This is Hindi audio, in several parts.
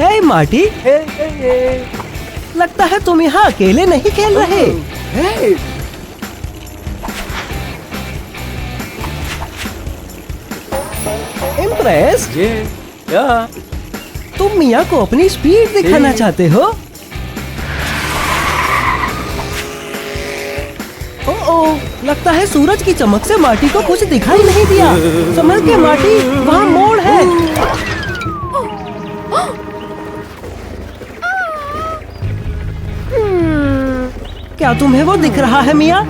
हे मार्टी, लगता है तुम यहाँ अकेले नहीं खेल रहे। इम्प्रेस? तुम मिया को अपनी स्पीड दिखाना चाहते हो? ओह, लगता है सूरज की चमक से मार्टी को कुछ दिखाई नहीं दिया। संभल के मार्टी, वहाँ मोड़ है। क्या तुम्हें वो दिख रहा है मिया?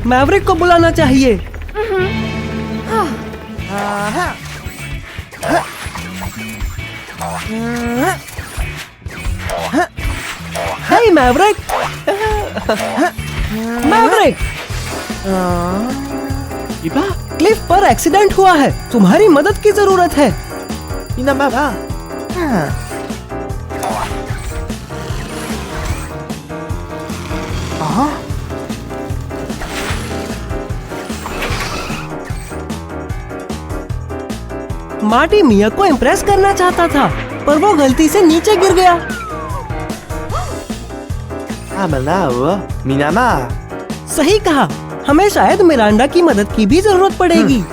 मैवरिक को बुलाना चाहिए। हे मैवरिक! मैवरिक! क्लिफ पर एक्सीडेंट हुआ है, तुम्हारी मदद की जरूरत है। मार्टी मिया को इम्प्रेस करना चाहता था, पर वो गलती से नीचे गिर गया। सही कहा, हमें शायद मिरांडा की मदद की भी जरूरत पड़ेगी।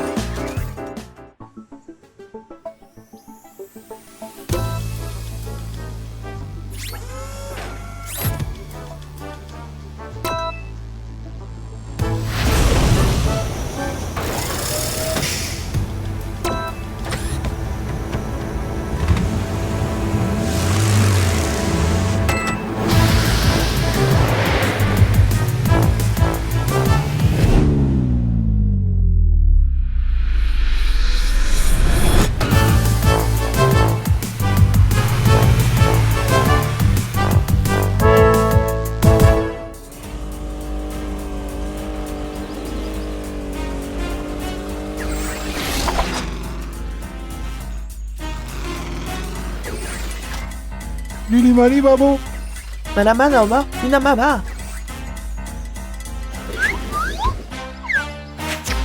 Mari बाबू,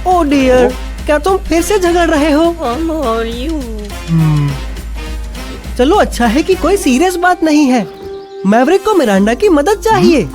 ओह डियर, क्या तुम फिर से झगड़ रहे हो? चलो अच्छा है कि कोई सीरियस बात नहीं है। मैवरिक को मिरांडा की मदद चाहिए।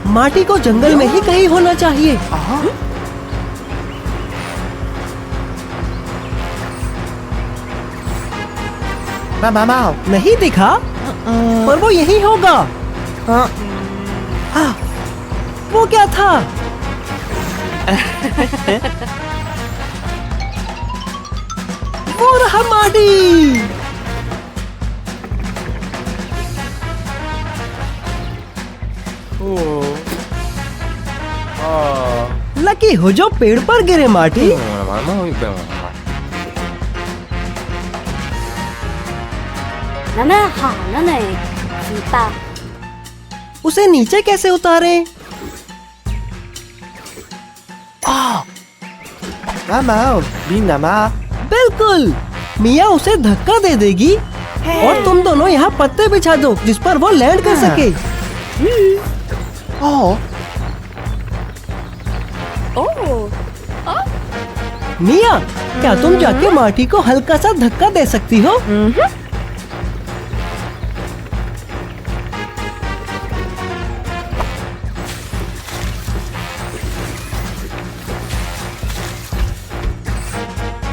मार्टी को जंगल में ही कहीं होना चाहिए। नहीं दिखा, पर वो यही होगा। वो क्या था? वो रहा मार्टी। लकी हो जो पेड़ पर गिरे मार्टी। उसे नीचे कैसे उतारे? बिल्कुल, मिया उसे धक्का दे देगी और तुम दोनों यहाँ पत्ते बिछा दो जिस पर वो लैंड कर सके। मिया, क्या तुम जाके मार्टी को हल्का सा धक्का दे सकती हो?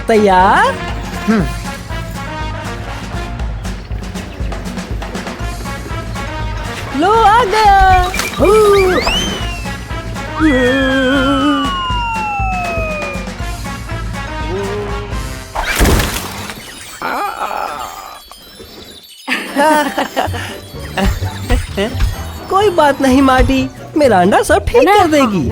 तैयार? लो आ गया। कोई बात नहीं मार्टी, मिरांडा सब ठीक कर देगी।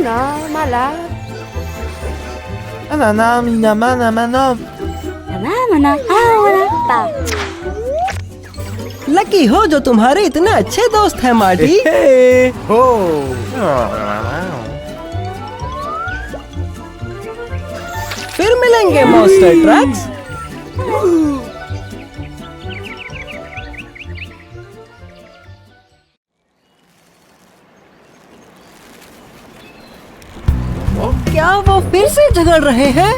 Mana, mala. Mana, mina, mana. Mana, ahora ta. Lucky हो जो तुम्हारे इतने अच्छे दोस्त हैं मार्टी। फिर मिलेंगे मॉन्स्टर ट्रक्स। क्या वो फिर से झगड़ रहे हैं?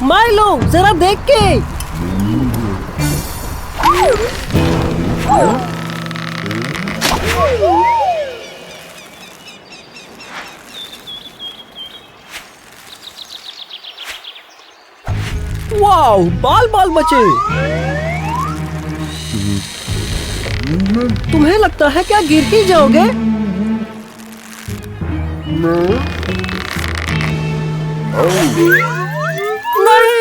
माइलो जरा देख के। वाओ, बाल बाल बचे। तुम्हें लगता है क्या गिर ही जाओगे? नहीं।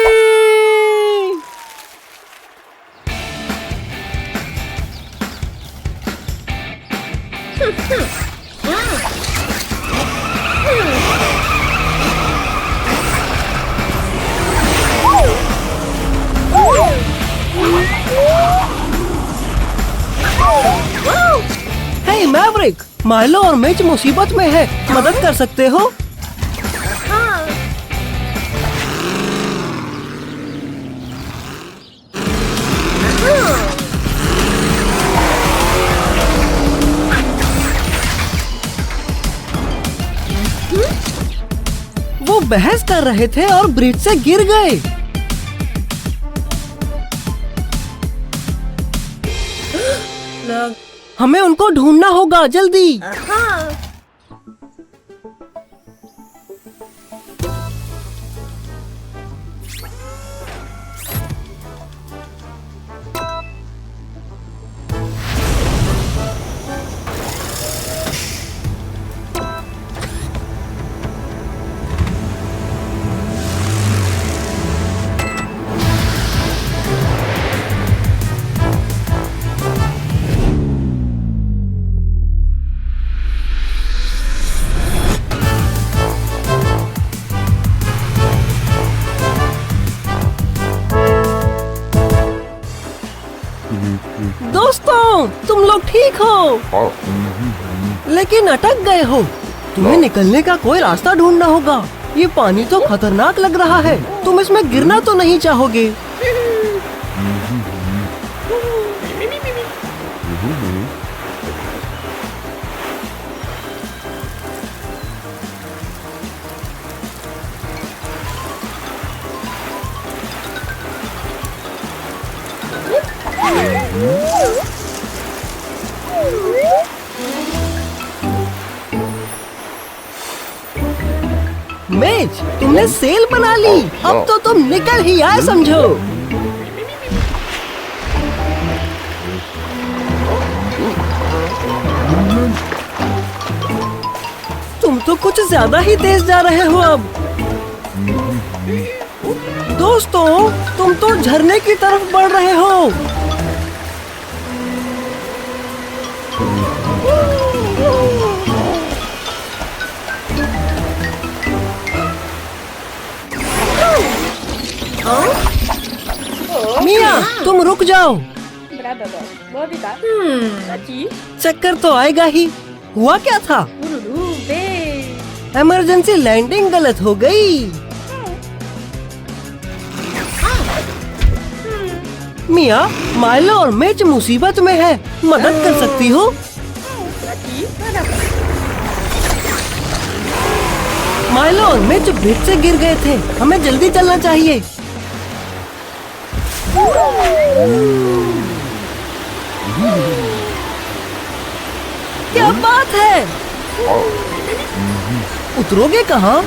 हे मैवरिक, माइलो और मिच मुसीबत में है, मदद कर सकते हो? वो बहस कर रहे थे और ब्रिज से गिर गए। हमें उनको ढूंढना होगा, जल्दी। दोस्तों, तुम लोग ठीक हो, लेकिन अटक गए हो। तुम्हें निकलने का कोई रास्ता ढूंढना होगा। ये पानी तो खतरनाक लग रहा है, तुम इसमें गिरना तो नहीं चाहोगे। मेज, तुमने सेल बना ली। अब तो तुम निकल ही आए समझो। तुम तो कुछ ज्यादा ही तेज जा रहे हो अब। दोस्तों, तुम तो झरने की तरफ बढ़ रहे हो। मिया, तुम रुक जाओ। Berapa, Bos? Bawa pita? Tadi? चक्कर तो आएगा ही। हुआ क्या था? Buru-buru, be. इमरजेंसी लैंडिंग गलत हो गई। मिया, माइलो और मिच मुसीबत में है, मदद कर सकती हो? Tadi? Mana? माइलो और मिच ब्रिज से गिर गए थे, हमें जल्दी चलना चाहिए। क्या बात है? उतरोगे कहाँ?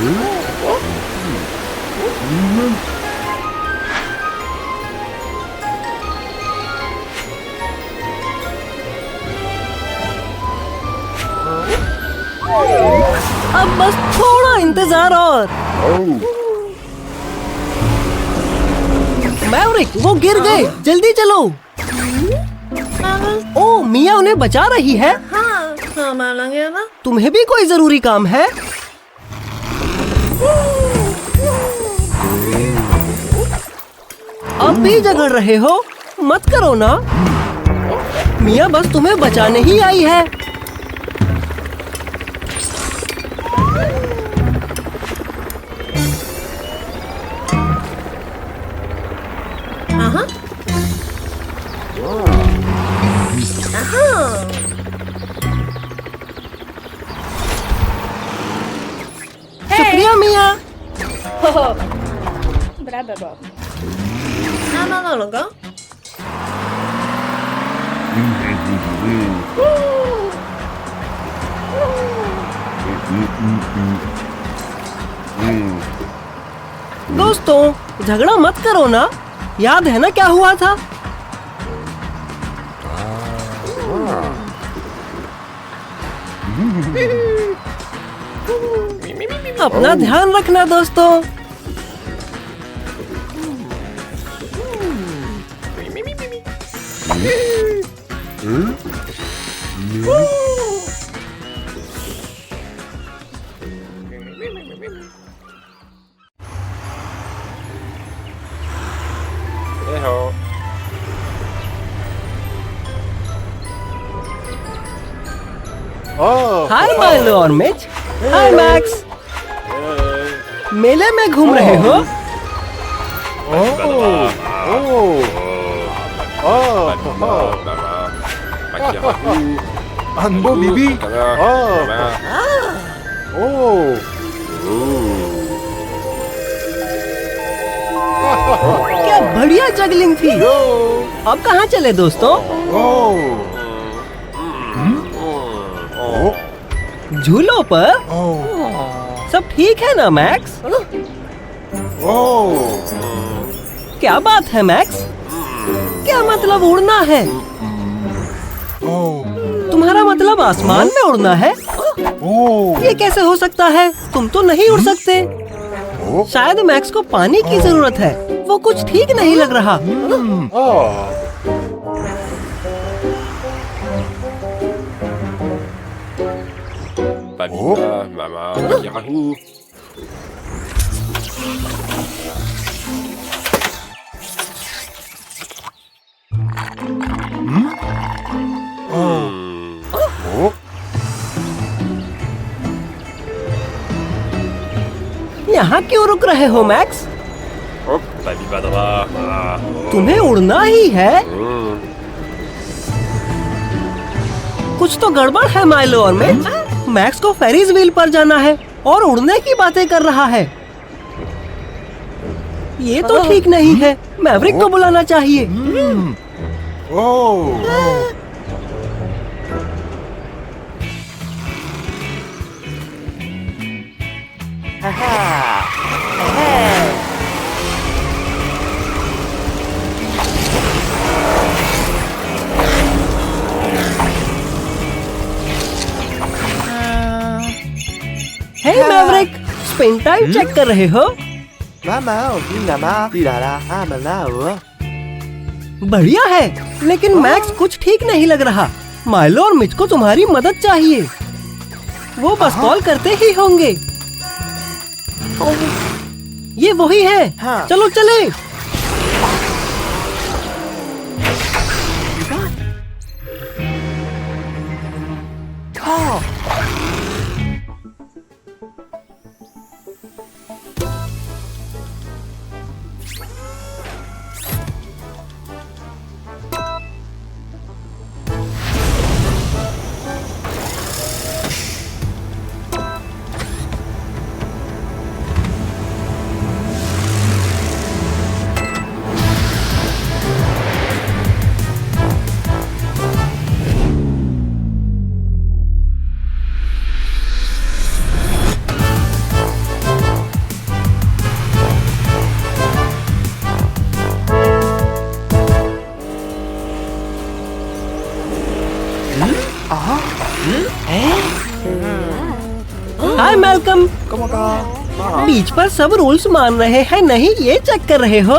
अब बस थोड़ा इंतजार और। मैवरिक, वो गिर गए। जल्दी चलो। ओ, मिया उन्हें बचा रही है। तुम्हें भी कोई जरूरी काम है? अब भी झगड़ रहे हो? मत करो ना। मिया बस तुम्हें बचाने ही आई है। शुक्रिया मिया। Bravo, Bob. दोस्तों, झगड़ा मत करो ना। याद है ना क्या हुआ था? अपना ध्यान रखना दोस्तों। हाय माइलो और मिच। हाय मैक्स। मेले में घूम रहे हो? अंबो बीबी। क्या बढ़िया जगलिंग थी। अब कहाँ चले दोस्तों? झूलों पर? सब ठीक है ना मैक्स? क्या बात है मैक्स? क्या मतलब उड़ना है? तुम्हारा मतलब आसमान में उड़ना है? ये कैसे हो सकता है? तुम तो नहीं उड़ सकते। शायद मैक्स को पानी की जरूरत है। वो कुछ ठीक नहीं लग रहा। यहाँ क्यों रुक रहे हो मैक्स? तुम्हें उड़ना ही है? कुछ तो गड़बड़ है माइलो और मिच। मैक्स को फेरिस व्हील पर जाना है और उड़ने की बातें कर रहा है। ये तो ठीक नहीं है। मैवरिक को बुलाना चाहिए। हे मैवरिक, स्पिन टाइम चेक कर रहे हो? बढ़िया है, लेकिन मैक्स कुछ ठीक नहीं लग रहा। माइलो और मिच को तुम्हारी मदद चाहिए। वो बस कॉल करते ही होंगे। ये वही है। चलो चले। हाय मैल्कम। बीच पर सब रूल्स मान रहे हैं नहीं ये चेक कर रहे हो?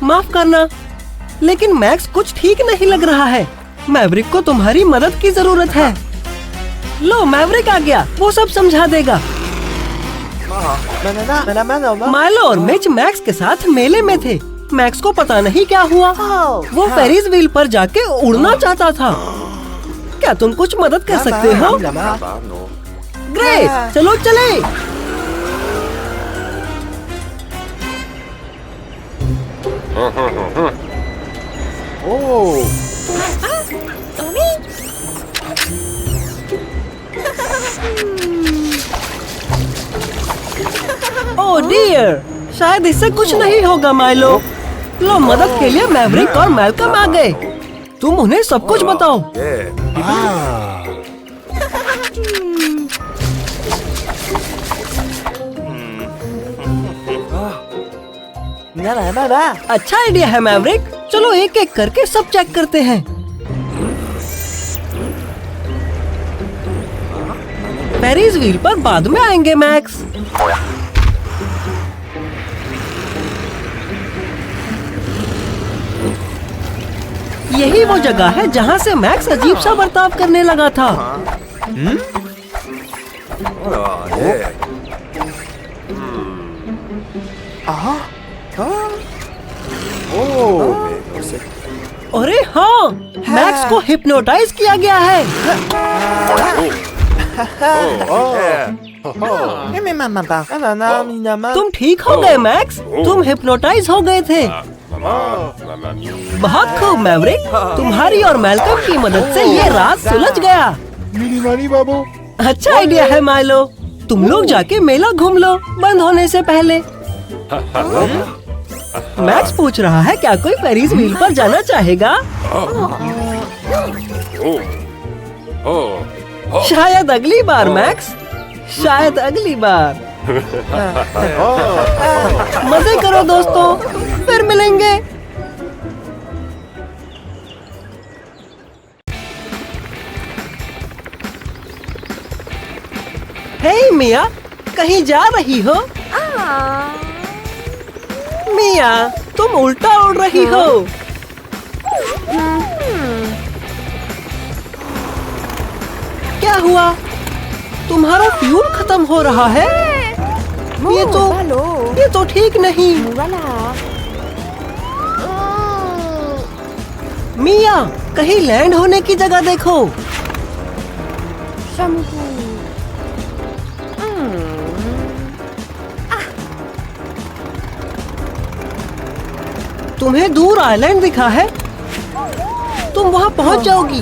माफ करना, लेकिन मैक्स कुछ ठीक नहीं लग रहा है। मैवरिक को तुम्हारी मदद की जरूरत है। लो, मैवरिक आ गया, वो सब समझा देगा। माइलो और मिच मैक्स के साथ मेले में थे। मैक्स को पता नहीं क्या हुआ, वो फेरिस व्हील पर जाके उड़ना चाहता था। क्या तुम कुछ मदद कर सकते हो? ग्रेट, चलो चले। ओह डियर, शायद इससे कुछ नहीं होगा माइलो। लो, मदद के लिए मैवरिक और मैल्कम आ गए। तुम उन्हें सब कुछ बताओ। अच्छा आइडिया है मैवरिक, चलो एक एक करके सब चेक करते हैं। फेरिस व्हील पर बाद में आएंगे मैक्स। यही वो जगह है जहाँ से मैक्स अजीब सा बर्ताव करने लगा था। अरे हाँ, मैक्स को हिप्नोटाइज किया गया है। तुम ठीक हो गए मैक्स, तुम हिप्नोटाइज हो गए थे। बहुत खूब मैवरिक, तुम्हारी और मैल्कम की मदद से ये राज सुलझ गया। नीनी मानी बाबू। अच्छा आइडिया है माइलो, तुम लोग जाके मेला घूम लो बंद होने से पहले। मैक्स पूछ रहा है क्या कोई फेरिस व्हील पर जाना चाहेगा? शायद अगली बार मैक्स, शायद अगली बार। मजे करो दोस्तों, फिर मिलेंगे। हे मिया, कहीं जा रही हो? मिया, तुम उल्टा उड़ रही हो। क्या हुआ? तुम्हारा फ्यूल खत्म हो रहा है। ये तो ठीक नहीं। मिया, कहीं लैंड होने की जगह देखो। तुम्हें दूर आइलैंड दिखा है? तुम वहाँ पहुँच जाओगी।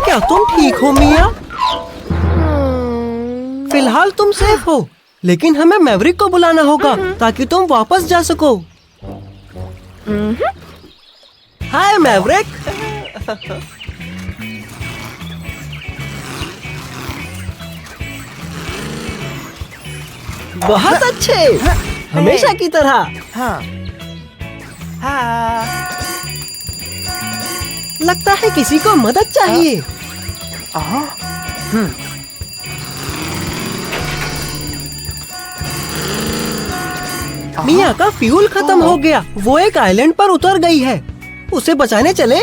क्या तुम ठीक हो मिया? फिलहाल तुम सेफ हो, लेकिन हमें मैवरिक को बुलाना होगा ताकि तुम वापस जा सको। हाय मैवरिक। बहुत अच्छे, हमेशा की तरह। लगता है किसी को मदद चाहिए। मिया का फ्यूल खत्म हो गया, वो एक आइलैंड पर उतर गई है। उसे बचाने चले?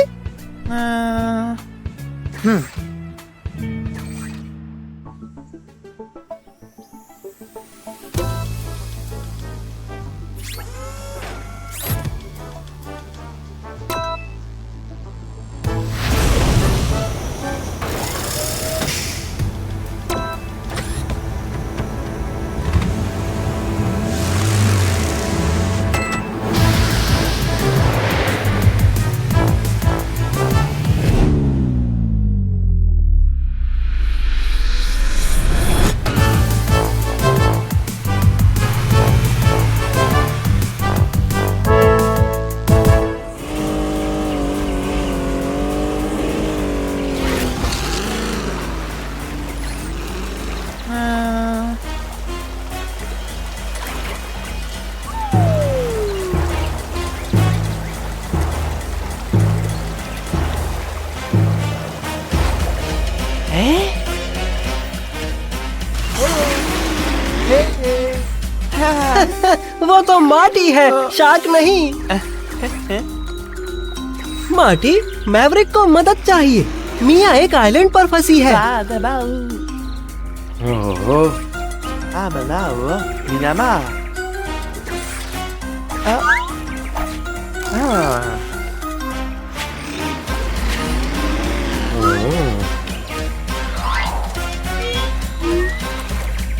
वो तो मार्टी है, शार्क नहीं। मार्टी, मैवरिक को मदद चाहिए। मिया एक आइलैंड पर फंसी है।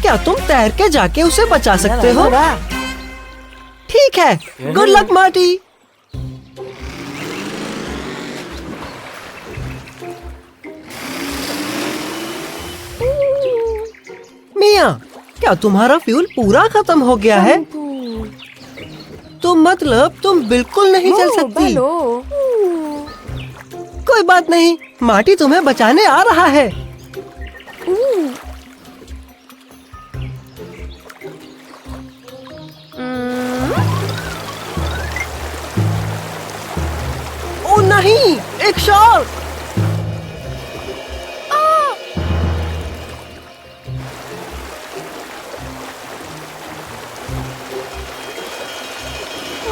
क्या तुम तैर के जाके उसे बचा सकते हो? ठीक है, गुड लक मार्टी। मिया, क्या तुम्हारा फ्यूल पूरा खत्म हो गया है? तो मतलब तुम बिल्कुल नहीं चल सकती। कोई बात नहीं, मार्टी तुम्हें बचाने आ रहा है। ओ नहीं, एक शार्क!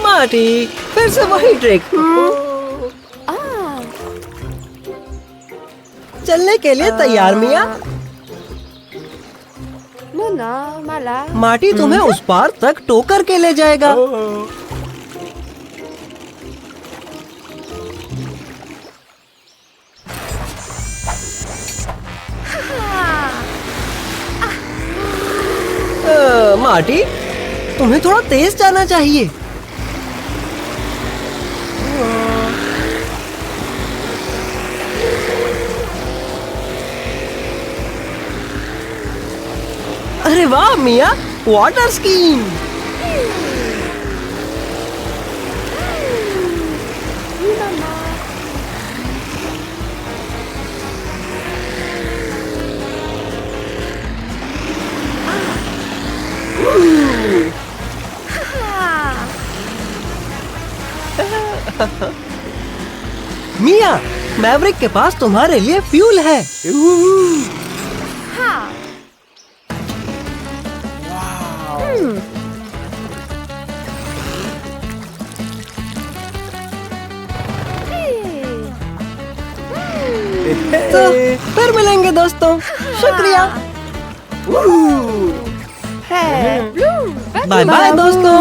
मार्टी, फिर से वही ट्रिक। चलने के लिए तैयार मिया? Muna, mala. मार्टी तुम्हें उस पार तक टो करके ले जाएगा। मार्टी, तुम्हें थोड़ा तेज जाना चाहिए। अरे वाह मिया, वाटर स्कीइंग। मिया, मैवरिक के पास तुम्हारे लिए फ्यूल है। तो फिर मिलेंगे दोस्तों, शुक्रिया। बाय बाय दोस्तों।